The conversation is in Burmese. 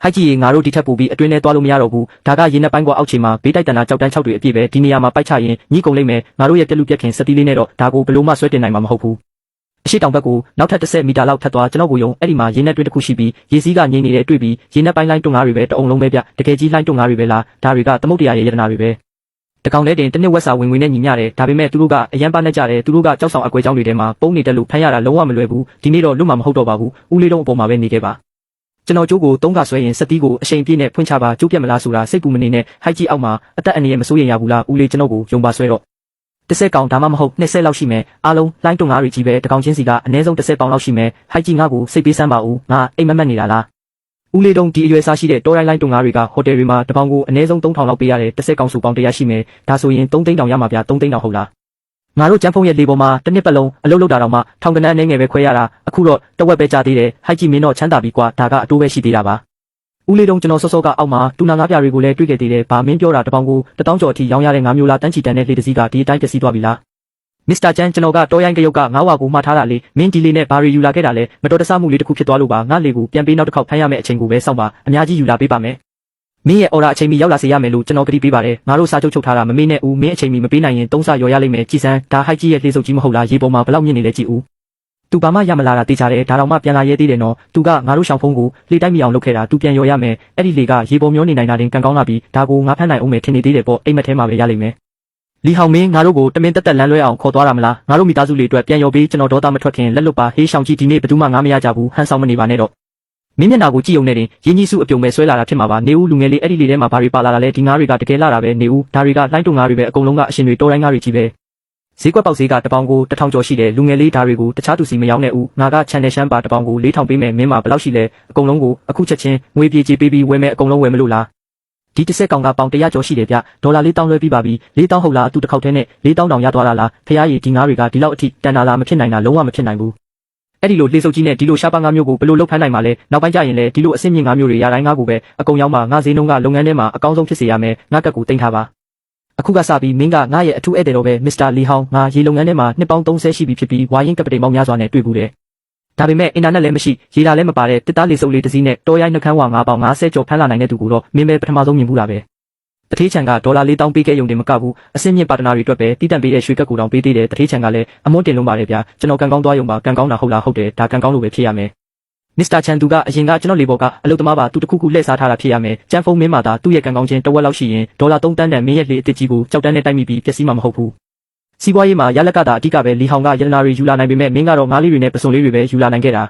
ဟိုက်ကြီးငါတို့ဒီထက်ပိုပြီးအတွင်းထဲသွားလို့မရတော့ဘူးဒါကရေနက်ပိုင်းကွာအောက်ခြေမှာဘေးတိုက်တန်တာကြောက်တန်း6တွေအပြည့်ပဲဒီနေရာမှာပိုက်ချရင်ညှိကုန်လိမ့်မယ်ငါတို့ရဲ့ပြက်လူပြက်ခင်စက်တီးလေးနဲ့တော့ဒါကိုဘလို့မှဆွဲတင်နိုင်မှာမဟုတ်ဘူးအရှိတောင်ဘက်ကိုနောက်ထပ်10မီတာလောက်ထပ်သွားကျွန်တော်ကိုယုံအဲ့ဒီမှာရေနက်တွင်းတစ်ခုရှိပြီးရေစီးကငိမ့်နေတဲ့တွေ့ပြီးရေနက်ပိုင်းလိုင်းတွန်းငါးတွေပဲတအုံလုံးပဲဗျတကယ်ကြီးလိုင်းတွန်းငါးတွေပဲလားဒါတွေကသမုတ်တရားရဲ့ယတနာတွေပဲတကောင်လဲတင်တစ်နှစ်ဝက်စာဝင်ဝင်နဲ့ညီမျှတယ်ဒါပေမဲ့သူတို့ကအရန်ပါနဲ့ကြတယ်သူတို့ကကြောက်ဆောင်အကွဲကြောင်းတွေထဲမှာပုံနေတယ်လို့ဖမ်းရတာလုံးဝမလွယ်ဘူးဒီနေ့တော့လွတ်မှာမဟုတ်တော့ပါဘူးဦးလေးတုံးအပေါ်မှာပဲနေခဲ့ပါကျွန်တော်ကျိုးကို3ကဆွဲရင်စက်တီးကိုအရှိန်ပြည့်နဲ့ဖွင့်ချပါကျိုးပြက်မလားဆိုတာစိတ်ပူမနေနဲ့ဟိုက်ကြီးအောက်မှာအသက်အန္တရာယ်မစိုးရိမ်ရဘူးလားဦးလေးကျွန်တော်ကိုယုံပါဆွဲတော့10ကောင်ဒါမှမဟုတ်20လောက်ရှိမယ်အားလုံးလိုင်းတွန်းငါးတွေကြီးပဲတကောင်ချင်းစီကအနည်းဆုံး10ပေါင်လောက်ရှိမယ်ဟိုက်ကြီးငါ့ကိုစိတ်ပေးစမ်းပါဦးငါအိမ်မက်မက်နေတာလားဦးလေးတုံးဒီအရွယ်စားရှိတဲ့တောတိုင်းလိုင်းတွန်းငါးတွေကဟိုတယ်တွေမှာတပေါင်ကိုအနည်းဆုံး3000လောက်ပေးရတယ်10ကောင်စုပေါင်100ရှိမယ်ဒါဆိုရင်3သိန်းတောင်ရမှာဗျ3သိန်းတောင်ဟုတ်လားငါတို့ကျန်းဖုံးရဲ့လေပေါ်မှာတစ်နှစ်ပတ်လုံးအလုပ်လုပ်တာတော့မှထောင်ကနန်းအနေငယ်ပဲခွဲရတာအခုတော့တဝက်ပဲကြာသေးတယ်ဟိုက်ကြီးမင်းတော့ချမ်းသာပြီကွာဒါကအတိုးပဲရှိသေးတာပါဦးလေးတုံးကျွန်တော်စောစောကအောက်မှာတူနာငါးပြတွေကိုလည်းတွေ့ခဲ့သေးတယ်ဗာမင်းပြောတာတပေါင်ကို1000ကျော်အထိရောင်းရတဲ့ငါးမျိုးလားတန်းချီတန်းတဲ့လေတစည်းကဒီအတိုင်းပျက်စီးသွားပြီလားမစ္စတာကျန်ကျွန်တော်ကတောရိုင်းကရုတ်ကငါးဝါကိုမှားထားတာလေမင်းဒီလေးနဲ့ဘာရီယူလာခဲ့တာလဲမတော်တဆမှုလေးတစ်ခုဖြစ်သွားလို့ပါငါလေးကိုပြန်ပေးနောက်တစ်ခေါက်ဖမ်းရမယ့်အချိန်ကိုပဲစောင့်ပါအများကြီးယူလာပေးပါမယ်မင်းရဲ့အော်ဒါအချိန်မီရောက်လာစေရမယ်လို့ကျွန်တော်ကတိပေးပါတယ်ငါတို့စာချုပ်ချုပ်ထားတာမမေ့နဲ့ဦးမင်းအချိန်မီမပေးနိုင်ရင်3ဆရော်ရလိမ့်မယ်ကြည်စမ်းဒါဟိုက်ကြီးရဲ့လှေစုပ်ကြီးမဟုတ်လားရေပေါ်မှာဘလောက်မြင့်နေလဲကြည်ဦးသူဘာမှရမလာတာတေးချတယ်ဒါတော့မှပြန်လာရဲသေးတယ်နော်သူကငါတို့ရှောင်းဖုံးကိုလေတိုက်မိအောင်လုပ်ခဲ့တာသူပြန်ရော်ရမယ်အဲ့ဒီလေကရေပေါ်မျောနေနိုင်တာတင်ကန်ကောင်းလာပြီဒါကိုငါဖမ်းနိုင်အောင်မယ်ထင်နေသေးတယ်ပေါ့အိမ်မက်ထဲမှာပဲရလိမ့်မယ်လီဟောင်မင်းငါတို့ကိုတမင်တက်တက်လမ်းလွဲအောင်ခေါ်သွားတာမလားငါတို့မိသားစုလေးအတွက်ပြန်ရော်ပေးကျွန်တော်ဒေါသမထွက်ခင်လက်လွတ်ပါဟေးရှောင်းကြီးဒီနေ့ဘယ်သူမှငါမရကြဘူးဟန်ဆောင်မနေပါနဲ့တော့မင်းမျက်နှာကိုကြည့်ုံနဲ့တင်ရင်းကြီးစုအပြုံပဲဆွဲလာတာဖြစ်မှာပါနေဦးလူငယ်လေးအဲ့ဒီလေထဲမှာဘာတွေပါလာတာလဲဒီငါးတွေကတကယ်လာတာပဲနေဦးဒါတွေကလိုင်းတုံငါးတွေပဲအကုန်လုံးကအရှင်တွေတောတိုင်းငါးတွေကြီးပဲဈေးကွက်ပေါက်ဈေးကတပေါင်ကို1000ကျော်ရှိတယ်လူငယ်လေးဒါတွေကိုတခြားသူစီမရောက်နဲ့ဦးငါကချန်နယ်ရှမ်းပါတပေါင်ကို4000ပေးမယ်မင်းမှာဘယ်လောက်ရှိလဲအကုန်လုံးကိုအခုချက်ချင်းငွေပြေးပေးပြီးဝယ်မယ်အကုန်လုံးဝယ်မလို့လားဒီ10ကောင်ကပေါင်100ကျော်ရှိတယ်ဗျဒေါ်လာ4000လွှဲပြီးပါပြီ4000ဟုတ်လားသူတစ်ခေါက်တည်းနဲ့4000တောင်ရသွားတာလားဖះရီဒီငါးတွေကဒီလောက်အထိတန်တာလားမဖြစ်နိုင်တာလုံးဝမဖြစ်နိုင်ဘူးအဲ့ဒီလိုလှေစုပ်ကြီးနဲ့ဒီလိုရှားပါငါးမျိုးကိုဘယ်လိုလုပ်ဖမ်းနိုင်မှာလဲနောက်ပိုင်းကျရင်လည်းဒီလိုအဆင့်မြင့်ငါးမျိုးတွေရတိုင်းငါးကိုပဲအကုန်ရောက်မှာငါးဈေးနှုန်းကလုပ်ငန်းထဲမှာအကောင်းဆုံးဖြစ်စေရမယ်ငါးကက်ကိုတင်ထားပါအခုကစပြီးမင်းကငါ့ရဲ့အထူးဧည့်သည်တော်ပဲမစ္စတာလီဟောင်းငါရေလုပ်ငန်းထဲမှာနှစ်ပေါင်း30ရှိပြီဖြစ်ပြီးဝါရင်ကပတိန်ပေါင်းများစွာနဲ့တွေ့ဘူးတယ်ဒါပေမဲ့အင်တာနက်လည်းမရှိရေတာလည်းမပါတဲ့တစ်သားလေစုပ်လေးတစ်စီးနဲ့တောရိုင်းနှခမ်းဝါ9ပေါင်50ကျော်ဖမ်းလာနိုင်တဲ့သူကိုတော့မင်းပဲပထမဆုံးမြင်ဘူးတာပဲတထေးချန်ကဒေါ်လာ4000ပေးခဲ့ရုံတင်မကဘူးအဆင့်မြင့်ပါတနာတွေအတွက်ပဲတီးတန့်ပေးတဲ့ရွှေကက်ကိုတောင်ပေးသေးတယ်တထေးချန်ကလည်းအမွှန်းတင်လုံးပါတယ်ဗျာကျွန်တော်ကန်ကောင်းသွားရုံပါကန်ကောင်းတာဟုတ်လားဟုတ်တယ်ဒါကန်ကောင်းလို့ပဲဖြစ်ရမယ်မစ္စတာချန်သူကအရင်ကကျွန်တော်လေဘော်ကအလုပ်သမားပါသူတခုခုလှည့်စားထားတာဖြစ်ရမယ်ကျန်းဖုံးမင်းမာသာသူ့ရဲ့ကန်ကောင်းချင်းတဝက်လောက်ရှိရင်ဒေါ်လာ3တန်းတန်မင်းရဲ့လေအစ်စ်ကြီးကိုကြောက်တန်းနဲ့တိုက်မိပြီးပျက်စီးမှာမဟုတ်ဘူးစီးပွားရေးမှာရလက်ကတာအဓိကပဲလီဟောင်ကရတနာတွေယူလာနိုင်ပေမဲ့မင်းကတော့ငါးလေးတွေနဲ့ပစုံလေးတွေပဲယူလာနိုင်ခဲ့တာ